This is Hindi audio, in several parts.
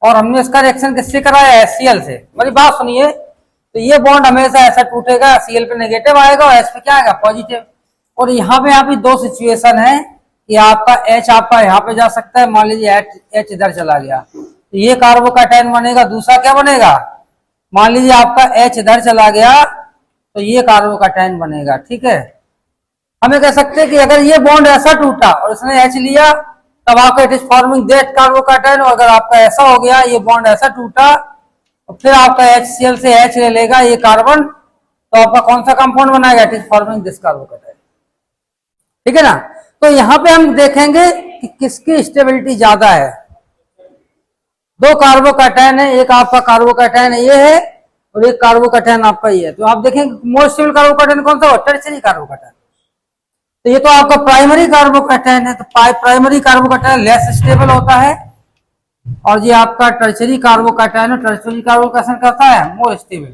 और हमने इसका रिएक्शन किससे कराया, HCl से। मेरी बात सुनिए, तो ये बॉन्ड हमेशा ऐसा टूटेगा, Cl पे नेगेटिव आएगा और H पे क्या आएगा, पॉजिटिव। और यहाँ पे यहाँ पे दो सिचुएशन है कि आपका H आपका यहाँ पे जा सकता है, मान लीजिए H इधर चला गया तो ये कार्बोकैटायन बनेगा। दूसरा क्या बनेगा, मान लीजिए आपका H इधर चला गया तो ये कार्बोकैटायन बनेगा, ठीक है। हमें कह सकते हैं कि अगर ये बॉन्ड ऐसा टूटा और इसने H लिया तब आपका it is forming that carbocation, और अगर आपका ऐसा हो गया, ये बॉन्ड ऐसा टूटा तो फिर आपका HCl से H ले लेगा ये कार्बन, तो आपका कौन सा कंपाउंड बनाएगा, it is forming this carbocation, ठीक है ना। तो यहाँ पे हम देखेंगे कि किसकी स्टेबिलिटी ज्यादा है। दो कार्बोकैटायन है, एक आपका कार्बोकैटायन ये है और एक कार्बोकैटायन आपका ये है। तो आप देखेंगे मोस्ट स्टेबल कार्बोकैटायन कौन सा हो, टर्शियरी कार्बोकैटायन। तो ये तो आपका प्राइमरी कार्बोकैटायन है, तो प्राइमरी कार्बोकैटायन लेस स्टेबल होता है और ये आपका टर्शियरी कार्बोकैटायन है, टर्शियरी कार्बोकैटायन करता है मोर स्टेबल।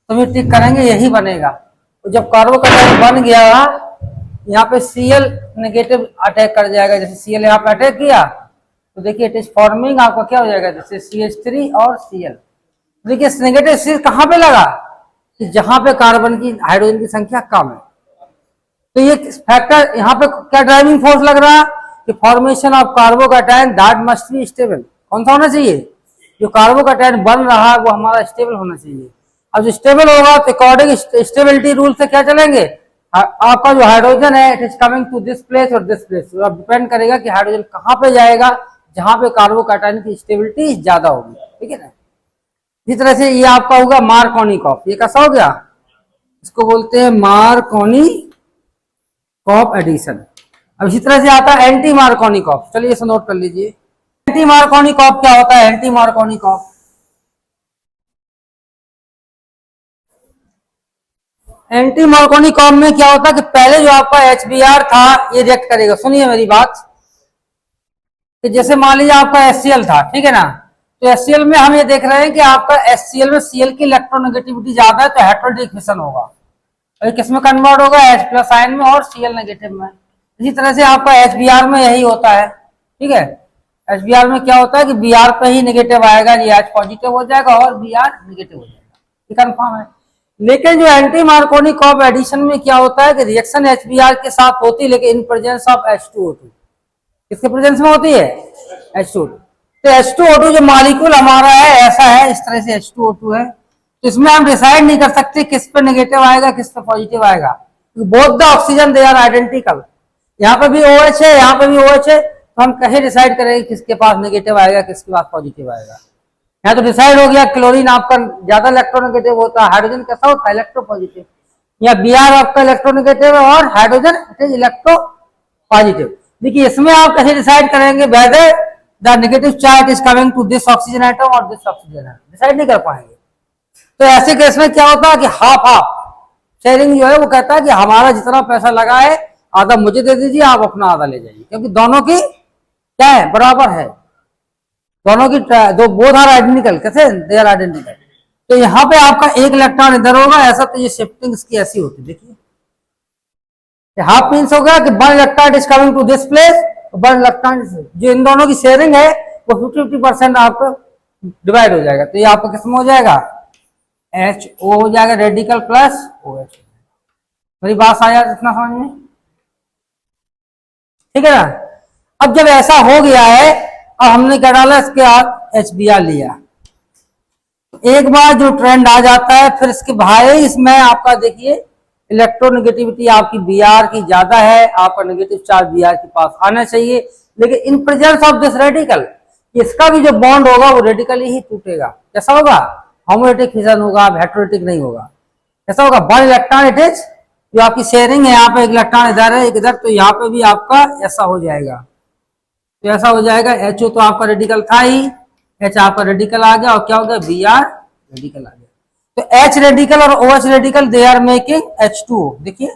तो हम टिक करेंगे यही बनेगा। तो जब कार्बोकैटायन बन गया यहाँ पे Cl नेगेटिव अटैक कर जाएगा, जैसे Cl यहाँ पे अटैक किया तो देखिए इट इज फॉर्मिंग आपका क्या हो जाएगा, जैसे CH3 और Cl। देखिए नेगेटिव C कहाँ पे लगा, कि जहां पे कार्बन की हाइड्रोजन की संख्या कम है। तो ये फैक्टर यहाँ पे क्या ड्राइविंग फोर्स लग रहा है कि formation of carbocation that must be stable. कौन सा होना चाहिए, जो कार्बोकैटायन बन रहा है वो हमारा स्टेबल होना चाहिए। अब जो स्टेबल होगा तो अकॉर्डिंग स्टेबिलिटी रूल से क्या चलेंगे, आपका जो हाइड्रोजन है it is coming to this place और दिस प्लेस। अब डिपेंड करेगा कि हाइड्रोजन कहाँ पे जाएगा, जहां पे कार्बोकैटायन की स्टेबिलिटी ज्यादा होगी, ठीक है ना। इसी तरह से ये आपका होगा मार्कोनिकॉफ। ये कैसा हो गया, इसको बोलते हैं मार्कोनिकॉफ एडिशन। अब इसी तरह से आता है एंटी मार्कोनिकॉफ। चलिए इसे नोट कर लीजिए। एंटी मार्कोनिकॉफ क्या होता है, एंटी मार्कोनिकॉफ, एंटी मार्कोनिकॉफ में क्या होता है कि पहले जो आपका HBr था ये रिएक्ट करेगा। सुनिए मेरी बात, कि जैसे मान लीजिए आपका HCl था, ठीक है ना, तो HCl में हम ये देख रहे हैं कि आपका HCl में Cl की इलेक्ट्रोनेगेटिविटी ज्यादा है तो हेटेरोडिक फिशन होगा। और किस में कन्वर्ट होगा, H+ आयन में और Cl नेगेटिव में। इसी तरह से आपका HBr में यही होता है, ठीक है। HBr में क्या होता है कि Br पे ही नेगेटिव आएगा, ये H पॉजिटिव हो जाएगा और Br नेगेटिव हो जाएगा, ये कंफर्म है। लेकिन जो एंटी मार्कोनिकॉफ एडिशन में क्या होता है कि रिएक्शन HBr के साथ होती है लेकिन इन प्रेजेंस ऑफ H2O2। किसके प्रेजेंस में होती है, H2O2। तो H2O2 जो मॉलिक्यूल हमारा है ऐसा है, इस तरह से H2O2 है। तो इसमें हम डिसाइड नहीं कर सकते किस पे नेगेटिव आएगा किस पे पॉजिटिव आएगा, क्योंकि both the oxygen they are identical. यहाँ पे भी OH है, यहाँ पे भी OH है, तो हम कैसे डिसाइड करेंगे किसके पास नेगेटिव आएगा किसके पास पॉजिटिव आएगा। यहाँ तो डिसाइड हो गया क्लोरीन आपका ज्यादा इलेक्ट्रोनेगेटिव होता है, हाइड्रोजन कैसा होता है, इलेक्ट्रो पॉजिटिव। या Br आपका इलेक्ट्रोनेगेटिव है और hydrogen it is electro positive. देखिए इसमें आप कैसे डिसाइड करेंगे whether the negative charge is coming to this oxygen atom और दिस ऑक्सीजन एटम, डिसाइड नहीं कर पाएंगे। तो ऐसे केस में क्या होता है कि हाफ हाफ शेयरिंग जो है वो कहता है कि हमारा जितना पैसा लगा है आधा मुझे दे दीजिए, आप अपना आधा ले जाइए, क्योंकि दोनों की क्या है, बराबर है, दोनों की दो बोथ आर आइडेंटिकल, कैसे दे आर आइडेंटिकल। तो यहाँ पे आपका एक इलेक्ट्रॉन इधर होगा ऐसा, तो ये शिफ्टिंग इसकी ऐसी होती है। देखिए हाफ मीन्स हो गया कि one electron is coming to this place, one electron जो इन दोनों की शेयरिंग है वो 50-50% आपको डिवाइड हो जाएगा। तो ये आपका किसमें हो जाएगा, HO हो जाएगा रेडिकल प्लस OH। मेरी बात आया इतना समझ में, ठीक है ना। अब जब ऐसा हो गया है अब हमने क्या डाला, इसके बाद HBr लिया, एक बार जो ट्रेंड आ जाता है फिर इसके भाई इसमें आपका देखिए इलेक्ट्रोनेगेटिविटी आपकी Br की ज्यादा है, आपका नेगेटिव चार्ज Br के पास आना चाहिए, लेकिन in presence of this radical इसका भी जो बॉन्ड होगा वो रेडिकली ही टूटेगा। कैसा होगा, होमोएटिक फिशन होगा, हेटेरोटिक नहीं होगा। कैसा होगा, वन इलेक्ट्रॉन इट इज, जो आपकी शेयरिंग है यहाँ पे एक इलेक्ट्रॉन इधर है एक इधर, तो यहाँ पे भी आपका ऐसा हो जाएगा। तो ऐसा हो जाएगा, HO तो आपका रेडिकल था ही, H आपका रेडिकल आ गया और क्या हो गया, Br रेडिकल आ गया। तो H रेडिकल और OH radical they are making H2O। देखिए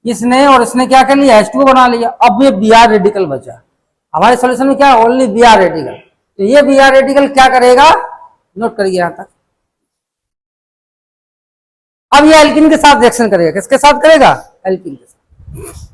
इसने और इसने क्या कर लिया, H2O बना लिया। अब ये Br रेडिकल बचा हमारे सोल्यूशन में, क्या ओनली Br रेडिकल। तो ये Br रेडिकल क्या करेगा, नोट करिए यहां तक। अब ये एल्किन के साथ रिएक्शन करेगा, किसके साथ करेगा, एल्किन के साथ।